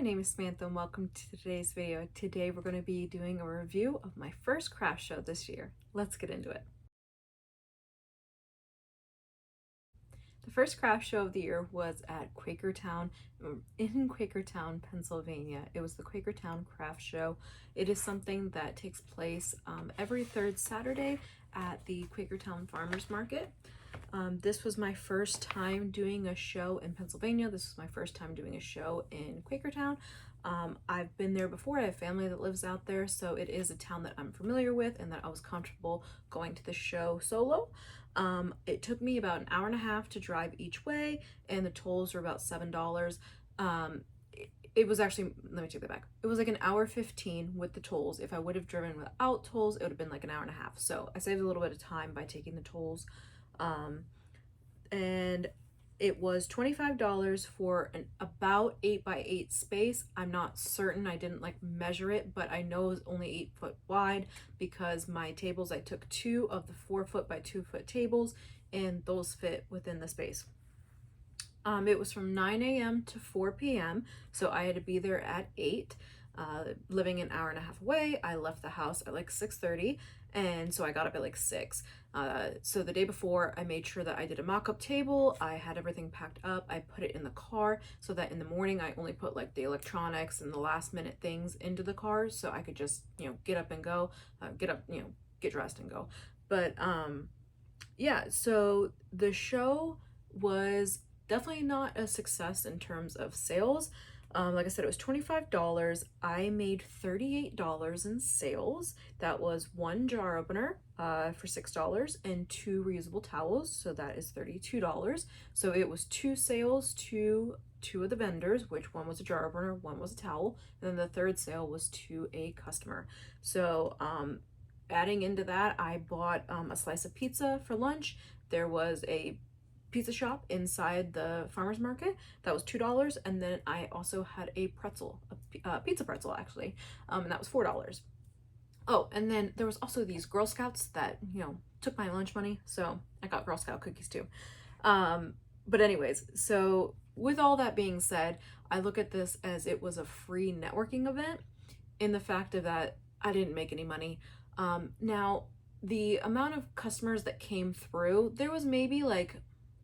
name is Samantha and welcome to today's video. Today we're going to be doing a review of my first craft show this year. Let's get into it. The first craft show of the year was at Quakertown in Quakertown, Pennsylvania. It was the Quakertown Craft Show. It is something that takes place every third Saturday at the Quakertown Farmers Market. This was my first time doing a show in Pennsylvania. This was my first time doing a show in Quakertown. I've been there before. I have family that lives out there, so it is a town that I'm familiar with and that I was comfortable going to the show solo. It took me about an hour and a half to drive each way, and the tolls were about $7. It was actually, let me take that back. It was like an hour 15 with the tolls. If I would have driven without tolls, it would have been like an hour and a half. So I saved a little bit of time by taking the tolls. And it was $25 for an about 8x8 space. I'm not certain, I didn't like measure it, but I know it was only 8 foot wide because my tables, I took 2 of the 4 foot by 2 foot tables and those fit within the space. It was from 9 a.m. to 4 p.m. so I had to be there at 8. Living an hour and a half away, I left the house at like 6:30, and so I got up at like 6. So the day before, I made sure that I did a mock-up table. I had everything packed up. I put it in the car so that in the morning I only put like the electronics and the last minute things into the car so I could just, get up and go, get dressed and go. But yeah, so the show was definitely not a success in terms of sales. Like I said, it was $25. I made $38 in sales. That was 1 jar opener for $6 and 2 reusable towels, so that is $32. So it was 2 sales to 2 of the vendors, which one was a jar opener, one was a towel, and then the third sale was to a customer. So adding into that, I bought a slice of pizza for lunch. There was a pizza shop inside the farmers market that was $2, and then I also had a pretzel, a pizza pretzel actually, and that was $4. Oh, and then there was also these Girl Scouts that took my lunch money, so I got Girl Scout cookies too. But anyways, so with all that being said, I look at this as it was a free networking event in the fact of that I didn't make any money. Now the amount of customers that came through, there was maybe like,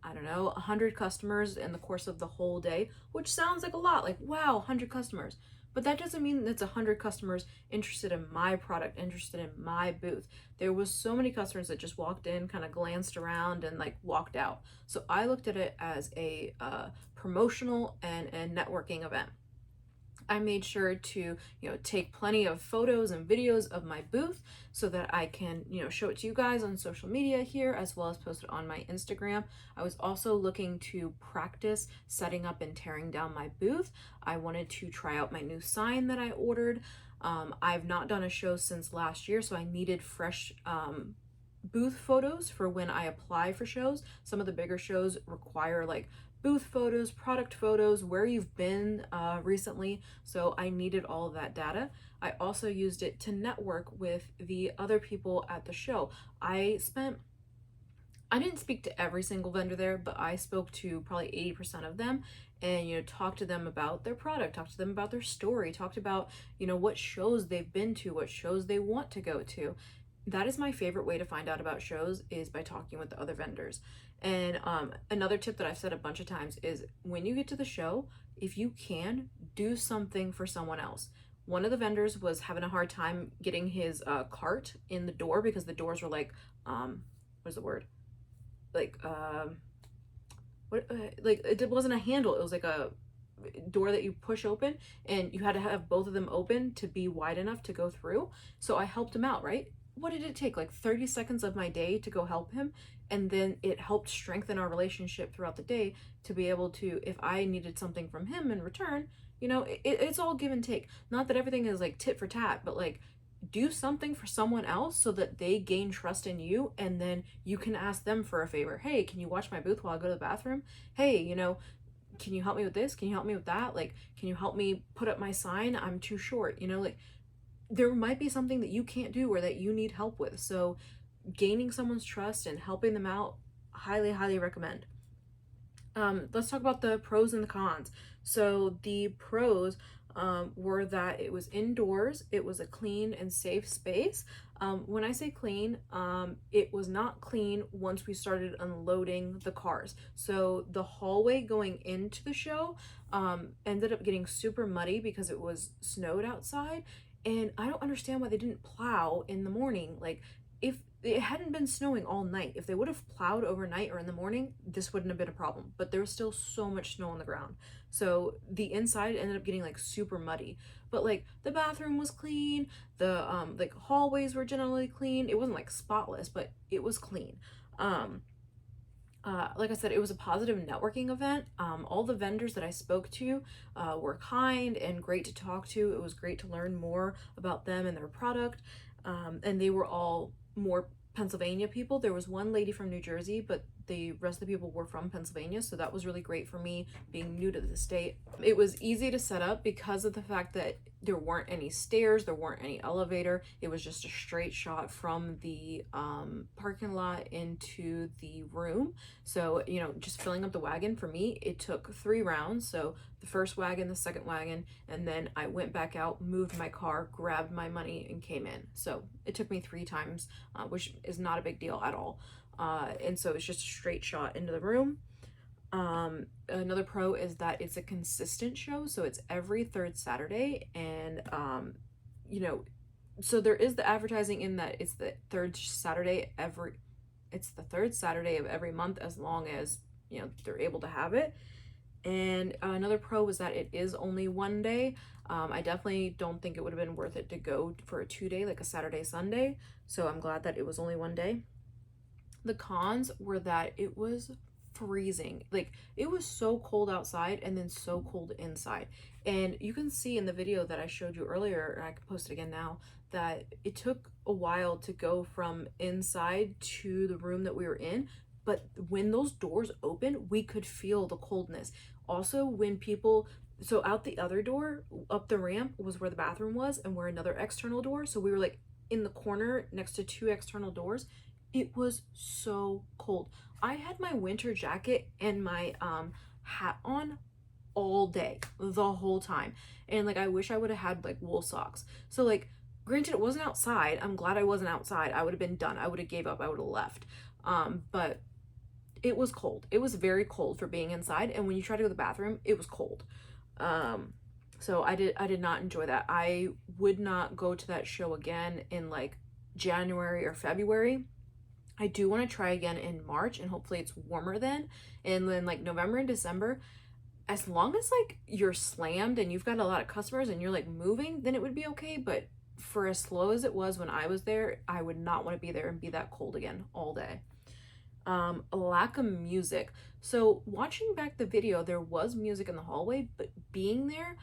I don't know, 100 customers in the course of the whole day, which sounds like a lot, like, wow, 100 customers. But that doesn't mean it's 100 customers interested in my product, interested in my booth. There was so many customers that just walked in, kind of glanced around and like walked out. So I looked at it as a promotional and networking event. I made sure to, take plenty of photos and videos of my booth so that I can, show it to you guys on social media here, as well as post it on my Instagram. I was also looking to practice setting up and tearing down my booth. I wanted to try out my new sign that I ordered. I've not done a show since last year, so I needed fresh booth photos for when I apply for shows. Some of the bigger shows require like booth photos, product photos, where you've been recently. So I needed all of that data. I also used it to network with the other people at the show. I didn't speak to every single vendor there, but I spoke to probably 80% of them and, talked to them about their product, talked to them about their story, talked about, what shows they've been to, what shows they want to go to. That is my favorite way to find out about shows, is by talking with the other vendors. And another tip that I've said a bunch of times is when you get to the show, if you can, do something for someone else. One of the vendors was having a hard time getting his cart in the door because the doors were like, what's the word? Like, like it wasn't a handle. It was like a door that you push open, and you had to have both of them open to be wide enough to go through. So I helped him out, right? What did it take? Like 30 seconds of my day to go help him. And then it helped strengthen our relationship throughout the day to be able to, if I needed something from him in return, it's all give and take. Not that everything is like tit for tat, but like do something for someone else so that they gain trust in you, and then you can ask them for a favor. Hey, can you watch my booth while I go to the bathroom? Hey, can you help me with this? Can you help me with that? Like, can you help me put up my sign? I'm too short, like there might be something that you can't do or that you need help with. So gaining someone's trust and helping them out, highly recommend. Let's talk about the pros and the cons. So the pros, were that it was indoors, it was a clean and safe space. When I say clean, it was not clean once we started unloading the cars. So the hallway going into the show ended up getting super muddy because it was snowed outside. And I don't understand why they didn't plow in the morning. Like, if it hadn't been snowing all night, if they would have plowed overnight or in the morning, this wouldn't have been a problem. But there was still so much snow on the ground. So the inside ended up getting like super muddy. But like the bathroom was clean, the like hallways were generally clean. It wasn't like spotless, but it was clean. Like I said, it was a positive networking event. All the vendors that I spoke to were kind and great to talk to. It was great to learn more about them and their product. And they were all more Pennsylvania people. There was one lady from New Jersey, but the rest of the people were from Pennsylvania, so that was really great for me being new to the state. It was easy to set up because of the fact that there weren't any stairs, there weren't any elevator. It was just a straight shot from the parking lot into the room. So, you know, just filling up the wagon for me, it took 3 rounds. So the first wagon, the second wagon, and then I went back out, moved my car, grabbed my money, and came in. So it took me 3 times, which is not a big deal at all. And so it's just a straight shot into the room. Another pro is that it's a consistent show, so it's every 3rd Saturday, and you know, so there is the advertising in that it's the 3rd Saturday of every month, as long as, you know, they're able to have it. And another pro was that it is only one day. I definitely don't think it would have been worth it to go for a 2-day, like a Saturday, Sunday. So I'm glad that it was only one day. The cons were that it was freezing. Like, it was so cold outside and then so cold inside. And you can see in the video that I showed you earlier, and I can post it again now, that it took a while to go from inside to the room that we were in. But when those doors opened, we could feel the coldness. Also, when people, so out the other door, up the ramp was where the bathroom was, and we're another external door. So we were like in the corner next to 2 external doors. It was so cold. I had my winter jacket and my hat on all day, the whole time. And like, I wish I would have had like wool socks. So like, granted, it wasn't outside. I'm glad I wasn't outside. I would have been done. I would have gave up. I would have left. But it was cold. It was very cold for being inside. And when you try to go to the bathroom, it was cold. So I did not enjoy that. I would not go to that show again in like January or February. I do want to try again in March, and hopefully it's warmer then. And then like November and December, as long as like you're slammed and you've got a lot of customers and you're like moving, then it would be okay. But for as slow as it was when I was there, I would not want to be there and be that cold again all day. A lack of music. So watching back the video, there was music in the hallway, but being there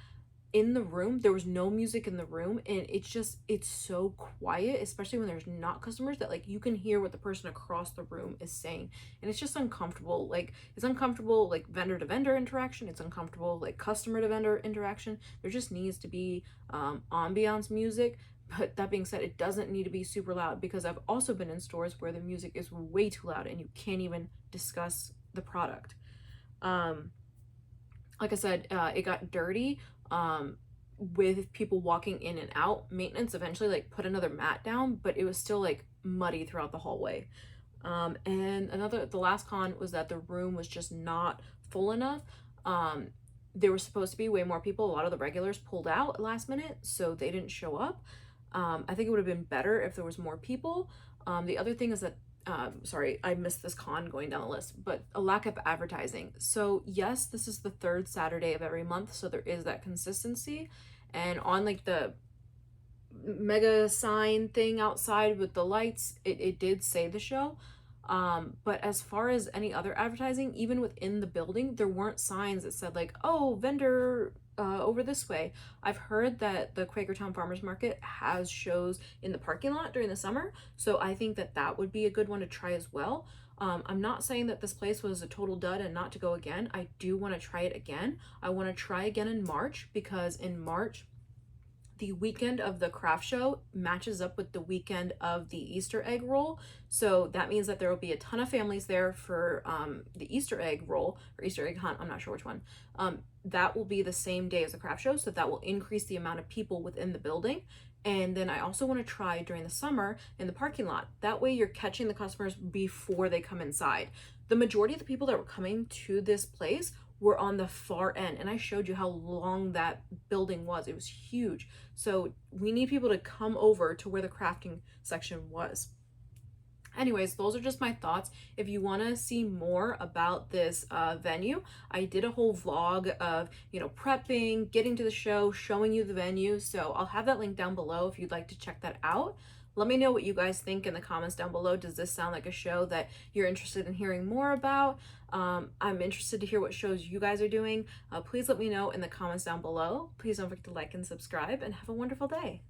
in the room, there was no music in the room, and it's so quiet, especially when there's not customers, that like you can hear what the person across the room is saying, and it's just uncomfortable. Like, it's uncomfortable, like vendor to vendor interaction, it's uncomfortable like customer to vendor interaction. There just needs to be ambiance music. But that being said, it doesn't need to be super loud, because I've also been in stores where the music is way too loud and you can't even discuss the product. Like I said, it got dirty with people walking in and out. Maintenance eventually like put another mat down, but it was still like muddy throughout the hallway. And the last con was that the room was just not full enough. There were supposed to be way more people. A lot of the regulars pulled out last minute, so they didn't show up. I think it would have been better if there was more people. The other thing is that, sorry, I missed this con going down the list, but a lack of advertising. So yes, this is the 3rd Saturday of every month, so there is that consistency. And on like the mega sign thing outside with the lights, it did say the show. But as far as any other advertising, even within the building, there weren't signs that said like, oh, vendor over this way. I've heard that the Quakertown Farmers Market has shows in the parking lot during the summer, so I think that that would be a good one to try as well. I'm not saying that this place was a total dud and not to go again. I do want to try it again. I want to try again in March, because in March the weekend of the craft show matches up with the weekend of the Easter egg roll. So that means that there will be a ton of families there for the Easter egg roll or Easter egg hunt. I'm not sure which one. That will be the same day as the craft show. So that will increase the amount of people within the building. And then I also want to try during the summer in the parking lot. That way you're catching the customers before they come inside. The majority of the people that were coming to this place were on the far end, and I showed you how long that building was. It was huge. So we need people to come over to where the crafting section was. Anyways, those are just my thoughts. If you want to see more about this venue, I did a whole vlog of, prepping, getting to the show, showing you the venue. So I'll have that link down below if you'd like to check that out. Let me know what you guys think in the comments down below. Does this sound like a show that you're interested in hearing more about? I'm interested to hear what shows you guys are doing. Please let me know in the comments down below. Please don't forget to like and subscribe, and have a wonderful day.